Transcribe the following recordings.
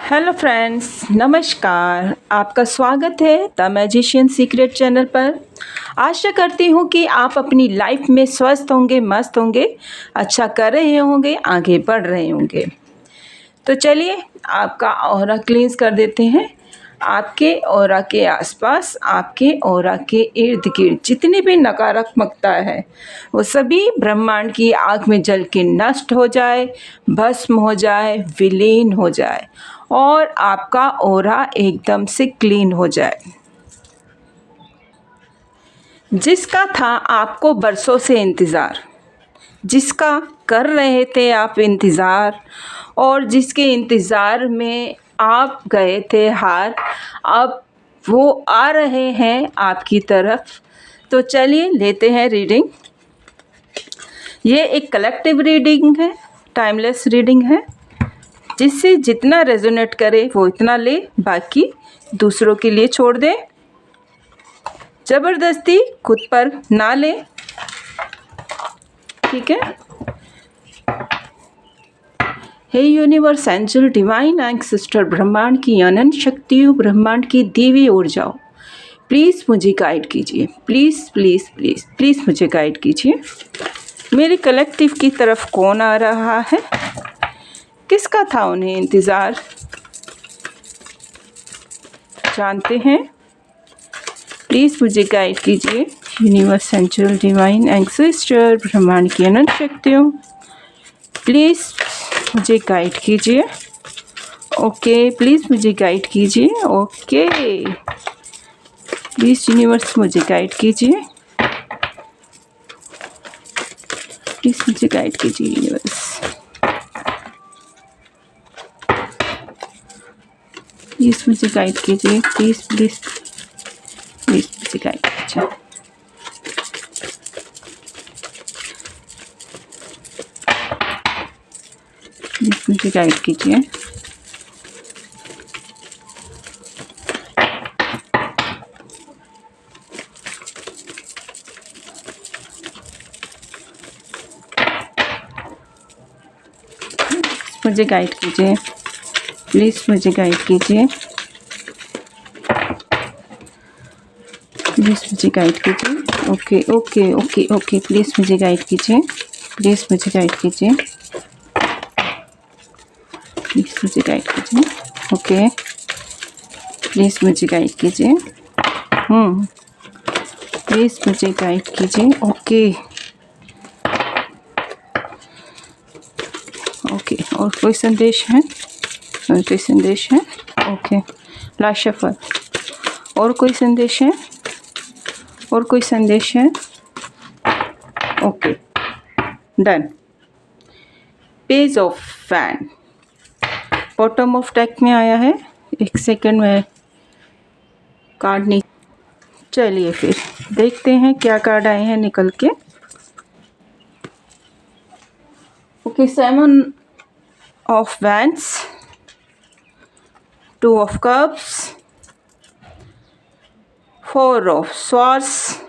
Hello friends, नमस्कार। आपका स्वागत है द मैजिशियन सीक्रेट चैनल पर। आशा करती हूँ कि आप अपनी लाइफ में स्वस्थ होंगे, मस्त होंगे, अच्छा कर रहे होंगे, आगे बढ़ रहे होंगे। तो चलिए आपका ऑरा क्लींस कर देते हैं। आपके ऑरा के आसपास, आपके ऑरा के इर्द गिर्द जितनी भी नकारात्मकता है वो सभी ब्रह्मांड की आग में जल के नष्ट हो जाए, भस्म हो जाए, विलीन हो जाए और आपका ऑरा एकदम से क्लीन हो जाए। जिसका था आपको बरसों से इंतज़ार, जिसका कर रहे थे आप इंतज़ार और जिसके इंतज़ार में आप गए थे हार, अब वो आ रहे हैं आपकी तरफ। तो चलिए लेते हैं रीडिंग। ये एक कलेक्टिव रीडिंग है, टाइमलेस रीडिंग है। जिससे जितना रेजोनेट करे वो इतना ले, बाकी दूसरों के लिए छोड़ दे। ज़बरदस्ती खुद पर ना ले, ठीक है। हे यूनिवर्स, एंजल, डिवाइन एंसेस्टर, ब्रह्मांड की अनंत शक्तियों, ब्रह्मांड की देवी ऊर्जाओं, प्लीज़ मुझे गाइड कीजिए। प्लीज़ प्लीज़ प्लीज़ प्लीज़ मुझे गाइड कीजिए। मेरे कलेक्टिव की तरफ कौन आ रहा है, किसका था उन्हें इंतज़ार, जानते हैं। प्लीज़ मुझे गाइड कीजिए। यूनिवर्स, एंजल, डिवाइन एंसेस्टर, ब्रह्मांड की अनंत शक्तियों, प्लीज़ मुझे गाइड कीजिए। ओके, प्लीज़ मुझे गाइड कीजिए। ओके, प्लीज़ यूनिवर्स मुझे गाइड कीजिए। प्लीज़ मुझे गाइड कीजिए यूनिवर्स। प्लीज़ मुझे गाइड कीजिए। प्लीज़ प्लीज़ प्लीज़ मुझे गाइड कीजिए। प्लीज़ मुझे गाइड कीजिए। मुझे गाइड कीजिए। प्लीज़ मुझे गाइड कीजिए। प्लीज़ मुझे गाइड कीजिए। Okay okay okay okay, please मुझे गाइड कीजिए। प्लीज़ मुझे गाइड कीजिए। प्लीज़ मुझे गाइड कीजिए। ओके, प्लीज़ मुझे गाइड कीजिए। प्लीज़ मुझे गाइड कीजिए। ओके ओके, और कोई संदेश है? और कोई संदेश है? Okay, last shuffle. और कोई संदेश है? और कोई संदेश है? Okay, done. Page of fan bottom of deck में आया है। एक सेकंड में कार्ड नहीं। चलिए फिर देखते हैं क्या कार्ड आए हैं निकल के। Okay, 7 of wands, 2 of cups, 4 of swords,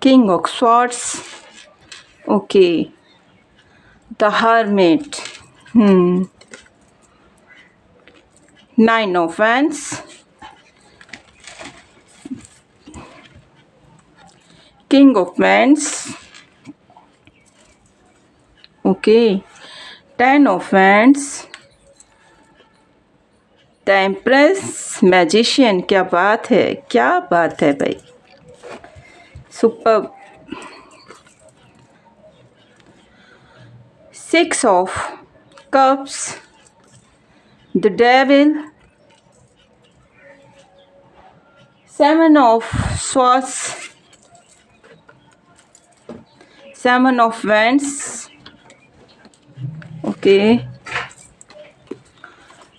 king of swords, okay, the hermit, 9 of wands, king of wands, okay, 10 of wands, the empress, magician. क्या बात है, क्या बात है भाई, super. 6 of cups, the devil, 7 of swords, 7 of wands, okay,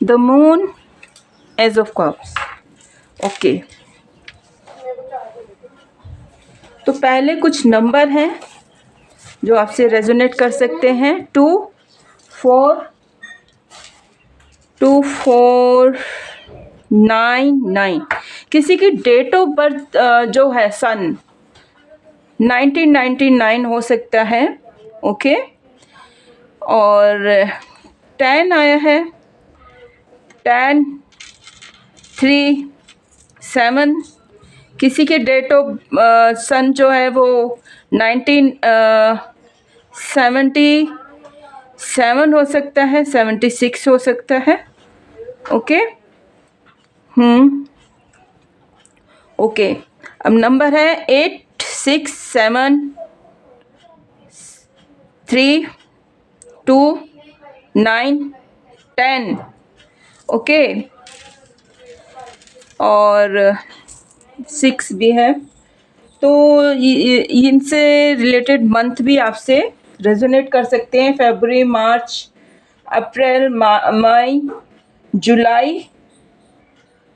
the moon, ace of cups, okay. तो पहले कुछ नंबर हैं जो आपसे रेजोनेट कर सकते हैं। 2 4 2 4 9 9। किसी की डेट ऑफ बर्थ जो है सन 1999 हो सकता है, ओके। और 10 आया है, 10, 3, 7। किसी के डेट ऑफ सन जो है वो 1977 हो सकता है, 76 हो सकता है। Okay, okay. अब नंबर है 8, 6, 7, 3, 2, 9, 10। ओके, और 6 भी है। तो इनसे रिलेटेड मंथ भी आपसे रेजोनेट कर सकते हैं। फरवरी, मार्च, अप्रैल, मई, जुलाई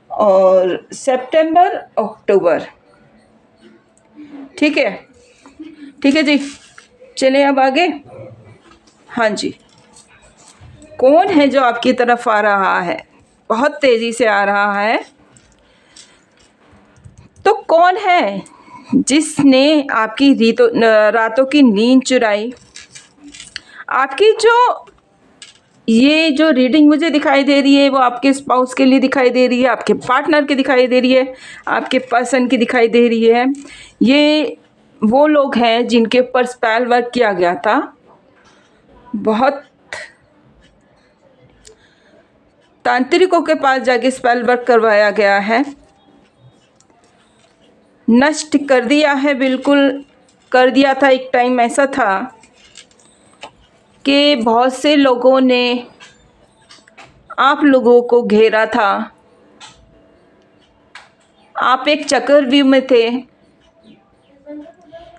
और सितंबर, अक्टूबर। ठीक है, ठीक है जी। चलिए अब आगे। हाँ जी, कौन है जो आपकी तरफ आ रहा है? बहुत तेजी से आ रहा है। तो कौन है जिसने आपकी रातों की नींद चुराई? आपकी ये जो रीडिंग मुझे दिखाई दे रही है वो आपके स्पाउस के लिए दिखाई दे रही है, आपके पार्टनर की दिखाई दे रही है, आपके पर्सन की दिखाई दे रही है। ये वो लोग हैं जिनके ऊपर स्पेल वर्क किया गया था, बहुत तांत्रिकों के पास जाके स्पेल वर्क करवाया गया है, नष्ट कर दिया है, बिल्कुल कर दिया था। एक टाइम ऐसा था कि बहुत से लोगों ने आप लोगों को घेरा था, आप एक चक्रव्यूह में थे,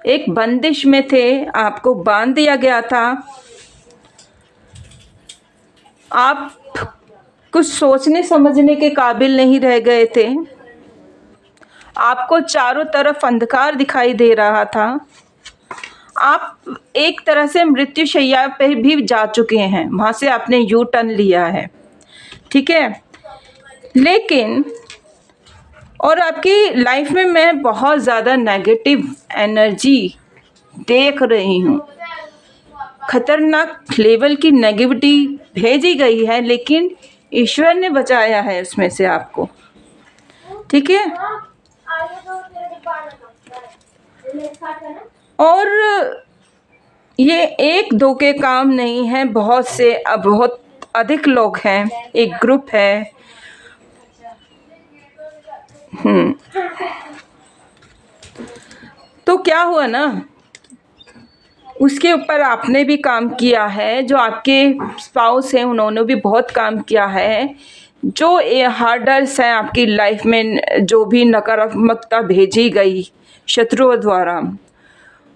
एक बंदिश में थे, आपको बांध दिया गया था। आप कुछ सोचने समझने के काबिल नहीं रह गए थे, आपको चारों तरफ अंधकार दिखाई दे रहा था, आप एक तरह से मृत्युशैया पे भी जा चुके हैं, वहाँ से आपने यू टर्न लिया है। ठीक है, लेकिन और आपकी लाइफ में मैं बहुत ज़्यादा नेगेटिव एनर्जी देख रही हूँ, खतरनाक लेवल की नेगेटिविटी भेजी गई है, लेकिन ईश्वर ने बचाया है उसमें से आपको। ठीक है, और ये एक दो के काम नहीं है, बहुत से बहुत अधिक लोग हैं, एक ग्रुप है। तो क्या हुआ ना, उसके ऊपर आपने भी काम किया है, जो आपके स्पाउस हैं उन्होंने भी बहुत काम किया है। जो ये हार्डर्स हैं आपकी लाइफ में, जो भी नकारात्मकता भेजी गई शत्रुओं द्वारा,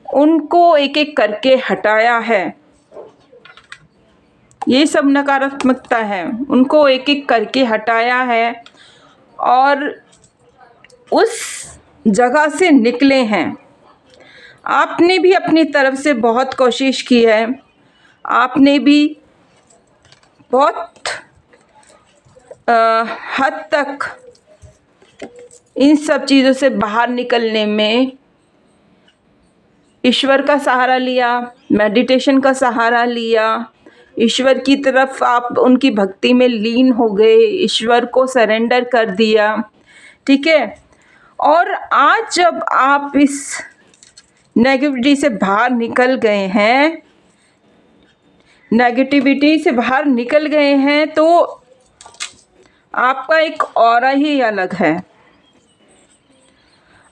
उनको एक एक करके हटाया है। ये सब नकारात्मकता है, उनको एक एक करके हटाया है और उस जगह से निकले हैं। आपने भी अपनी तरफ से बहुत कोशिश की है, आपने भी बहुत हद तक इन सब चीज़ों से बाहर निकलने में ईश्वर का सहारा लिया, मेडिटेशन का सहारा लिया, ईश्वर की तरफ आप उनकी भक्ति में लीन हो गए, ईश्वर को सरेंडर कर दिया। ठीक है, और आज जब आप इस नेगेटिविटी से बाहर निकल गए हैं, नेगेटिविटी से बाहर निकल गए हैं, तो आपका एक ऑरा ही अलग है।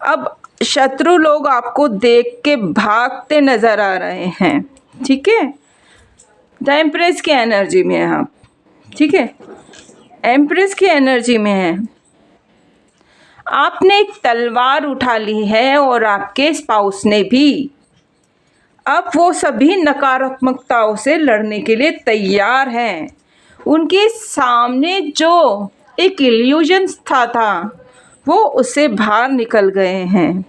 अब शत्रु लोग आपको देख के भागते नजर आ रहे हैं। ठीक है, द एम्प्रेस की एनर्जी में है आप। ठीक है, एम्प्रेस की एनर्जी में है। आपने एक तलवार उठा ली है और आपके स्पाउस ने भी। अब वो सभी नकारात्मकताओं से लड़ने के लिए तैयार हैं। उनके सामने जो एक इल्यूजन था वो उससे बाहर निकल गए हैं।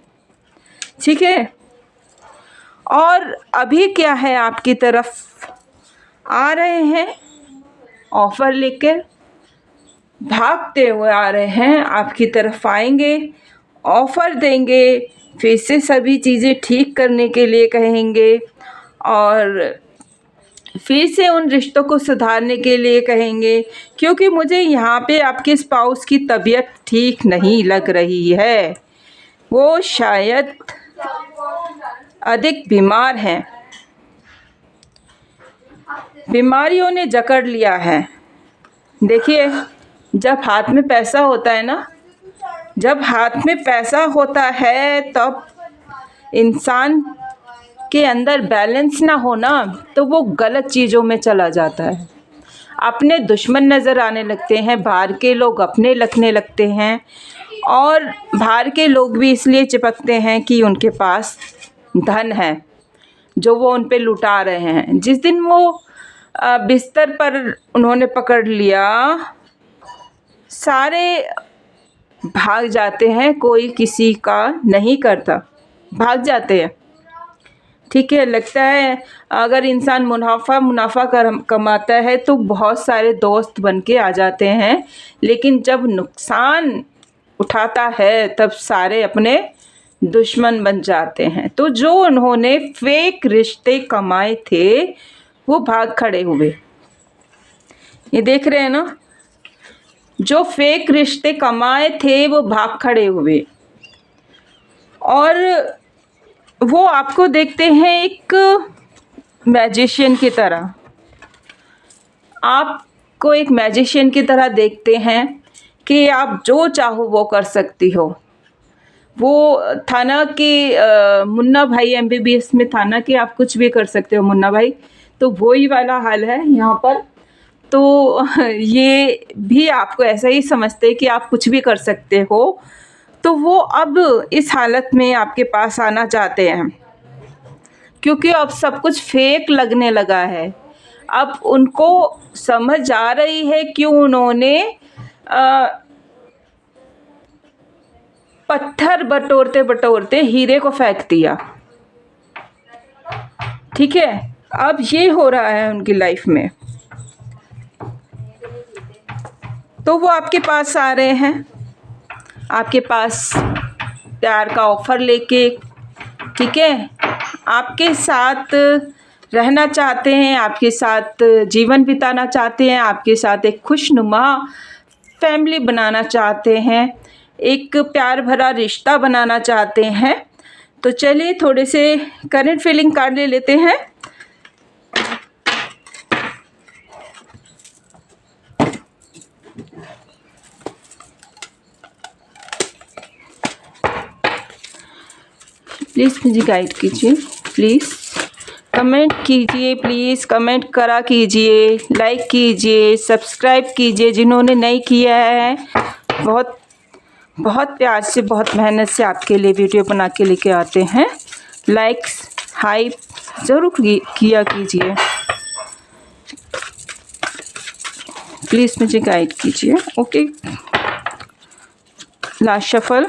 ठीक है, और अभी क्या है, आपकी तरफ आ रहे हैं, ऑफर लेकर भागते हुए आ रहे हैं, आपकी तरफ आएंगे, ऑफर देंगे, फिर से सभी चीज़ें ठीक करने के लिए कहेंगे और फिर से उन रिश्तों को सुधारने के लिए कहेंगे, क्योंकि मुझे यहाँ पे आपके स्पाउस की तबीयत ठीक नहीं लग रही है, वो शायद अधिक बीमार हैं, बीमारियों ने जकड़ लिया है। देखिए, जब हाथ में पैसा होता है ना, जब हाथ में पैसा होता है तब इंसान के अंदर बैलेंस ना हो ना, तो वो गलत चीज़ों में चला जाता है। अपने दुश्मन नज़र आने लगते हैं, बाहर के लोग अपने लगने लगते हैं, और बाहर के लोग भी इसलिए चिपकते हैं कि उनके पास धन है जो वो उन पे लुटा रहे हैं। जिस दिन वो बिस्तर पर उन्होंने पकड़ लिया, सारे भाग जाते हैं, कोई किसी का नहीं करता, भाग जाते हैं। ठीक है, लगता है अगर इंसान मुनाफा कमाता है तो बहुत सारे दोस्त बन के आ जाते हैं, लेकिन जब नुकसान उठाता है तब सारे अपने दुश्मन बन जाते हैं। तो जो उन्होंने फेक रिश्ते कमाए थे वो भाग खड़े हुए। ये देख रहे हैं ना, जो फेक रिश्ते कमाए थे वो भाग खड़े हुए, और वो आपको देखते हैं एक मैजिशियन की तरह। आपको एक मैजिशियन की तरह देखते हैं कि आप जो चाहो वो कर सकती हो। वो था ना कि मुन्ना भाई MBBS में था ना कि आप कुछ भी कर सकते हो मुन्ना भाई, तो वही वाला हाल है यहाँ पर। तो ये भी आपको ऐसा ही समझते हैं कि आप कुछ भी कर सकते हो, तो वो अब इस हालत में आपके पास आना चाहते हैं, क्योंकि अब सब कुछ फेक लगने लगा है। अब उनको समझ आ रही है कि उन्होंने पत्थर बटोरते बटोरते हीरे को फेंक दिया। ठीक है, अब ये हो रहा है उनकी लाइफ में। तो वो आपके पास आ रहे हैं, आपके पास प्यार का ऑफ़र लेके। ठीक है, आपके साथ रहना चाहते हैं, आपके साथ जीवन बिताना चाहते हैं, आपके साथ एक खुशनुमा फैमिली बनाना चाहते हैं, एक प्यार भरा रिश्ता बनाना चाहते हैं। तो चलिए थोड़े से करंट फीलिंग कार्ड ले लेते हैं। प्लीज़ मुझे गाइड कीजिए, प्लीज़ कमेंट कीजिए, प्लीज़ कमेंट करा कीजिए, लाइक कीजिए, सब्सक्राइब कीजिए जिन्होंने नहीं किया है। बहुत बहुत प्यार से, बहुत मेहनत से आपके लिए वीडियो बना के लेके आते हैं। लाइक्स हाइप ज़रूर किया कीजिए, प्लीज़ मुझे गाइड कीजिए। ओके, लास्ट शफल,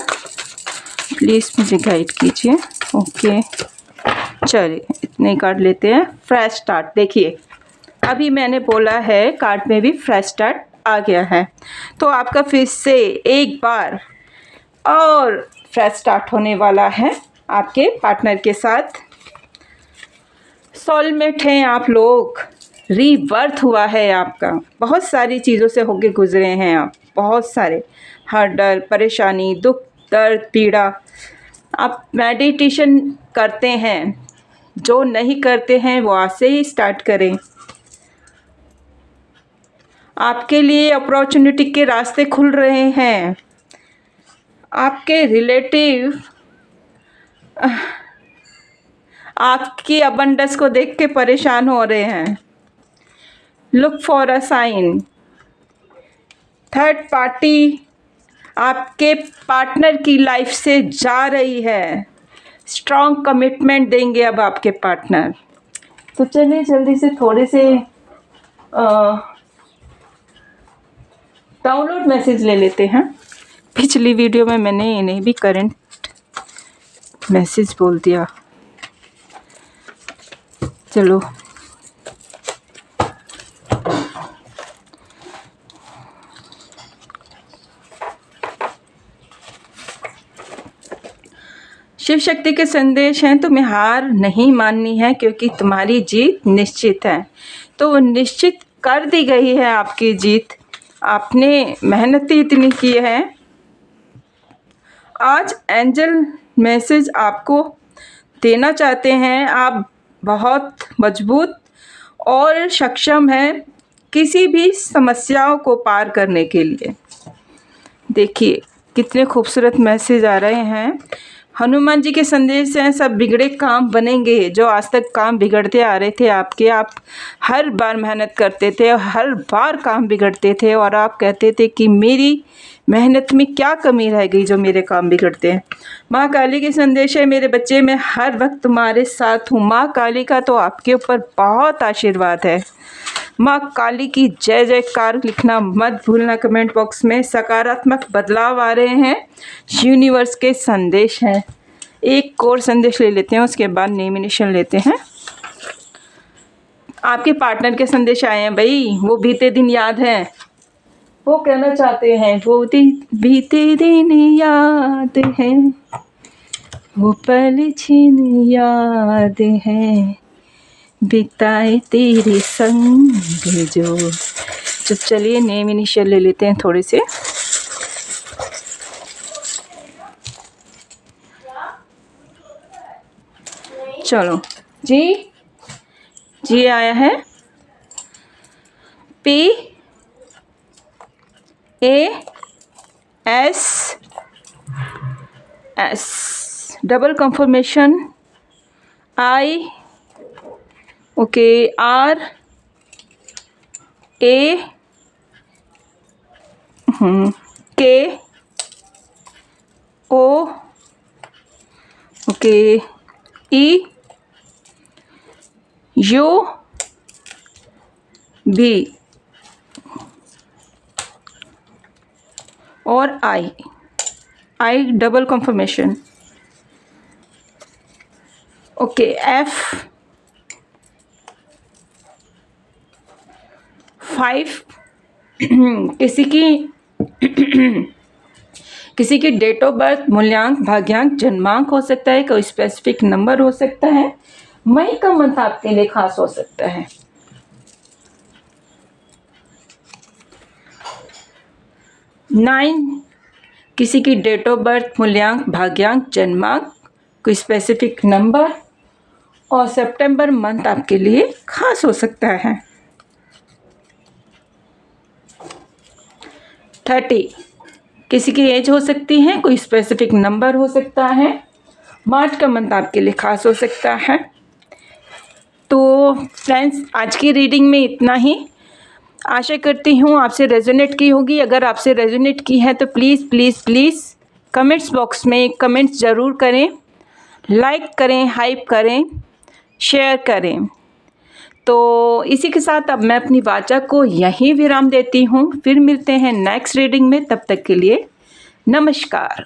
प्लीज़ मुझे गाइड कीजिए। ओके, चलिए इतने कार्ड लेते हैं। फ्रेश स्टार्ट, देखिए अभी मैंने बोला है कार्ड में भी फ्रेश स्टार्ट आ गया है, तो आपका फिर से एक बार और फ्रेश स्टार्ट होने वाला है आपके पार्टनर के साथ। सोलमेट हैं आप लोग, रीबर्थ हुआ है आपका, बहुत सारी चीज़ों से होके गुजरे हैं आप, बहुत सारे हर्डल, परेशानी, दुख, दर्द, पीड़ा। आप मेडिटेशन करते हैं, जो नहीं करते हैं वो आज से ही स्टार्ट करें। आपके लिए अपॉर्चुनिटी के रास्ते खुल रहे हैं। आपके रिलेटिव आपकी अबंडेंस को देख के परेशान हो रहे हैं। Look for a sign. Third party आपके पार्टनर की लाइफ से जा रही है। स्ट्रॉन्ग कमिटमेंट देंगे अब आपके पार्टनर। तो चलिए जल्दी से थोड़े से डाउनलोड मैसेज ले लेते हैं। पिछली वीडियो में मैंने इन्हें भी करंट मैसेज बोल दिया। चलो शिव शक्ति के संदेश हैं, तुम्हें हार नहीं माननी है क्योंकि तुम्हारी जीत निश्चित है। तो निश्चित कर दी गई है आपकी जीत, आपने मेहनत ही इतनी की है। आज एंजल मैसेज आपको देना चाहते हैं, आप बहुत मजबूत और सक्षम हैं किसी भी समस्याओं को पार करने के लिए। देखिए कितने खूबसूरत मैसेज आ रहे हैं। हनुमान जी के संदेश हैं, सब बिगड़े काम बनेंगे। जो आज तक काम बिगड़ते आ रहे थे आपके, आप हर बार मेहनत करते थे और हर बार काम बिगड़ते थे और आप कहते थे कि मेरी मेहनत में क्या कमी रह गई जो मेरे काम बिगड़ते हैं। माँ काली के संदेश है, मेरे बच्चे मैं हर वक्त तुम्हारे साथ हूँ। माँ काली का तो आपके ऊपर बहुत आशीर्वाद है। माँ काली की जय जयकार लिखना मत भूलना कमेंट बॉक्स में। सकारात्मक बदलाव आ रहे हैं, यूनिवर्स के संदेश हैं। एक और संदेश ले लेते हैं, उसके बाद नेमिनेशन लेते हैं। आपके पार्टनर के संदेश आए हैं भाई, वो बीते दिन याद हैं, वो कहना चाहते हैं वो बीते दिन याद है, वो पल छिन याद है, बिताए तेरे संग जो चलिए नेम इनिशियल ले लेते हैं थोड़े से। चलो जी आया है PAS double confirmation I okay RA KO okay EUB और I double confirmation okay F5 किसी की डेट ऑफ बर्थ, मूल्यांक, भाग्यांक, जन्मांक हो सकता है, कोई स्पेसिफिक नंबर हो सकता है, मई का मंथ आपके लिए खास हो सकता है। 9 किसी की डेट ऑफ बर्थ, मूल्यांक, भाग्यांक, जन्मांक, कोई स्पेसिफिक नंबर और सितंबर मंथ आपके लिए खास हो सकता है। 30 किसी की एज हो सकती है, कोई स्पेसिफिक नंबर हो सकता है, मार्च का मंथ आपके लिए खास हो सकता है। तो फ्रेंड्स आज की रीडिंग में इतना ही। आशा करती हूँ आपसे रेजोनेट की होगी। अगर आपसे रेजोनेट की है तो please please please comments box में कमेंट्स ज़रूर करें, लाइक करें, हाइप करें, शेयर करें। तो इसी के साथ अब मैं अपनी वाचा को यहीं विराम देती हूँ। फिर मिलते हैं नेक्स्ट रीडिंग में, तब तक के लिए नमस्कार।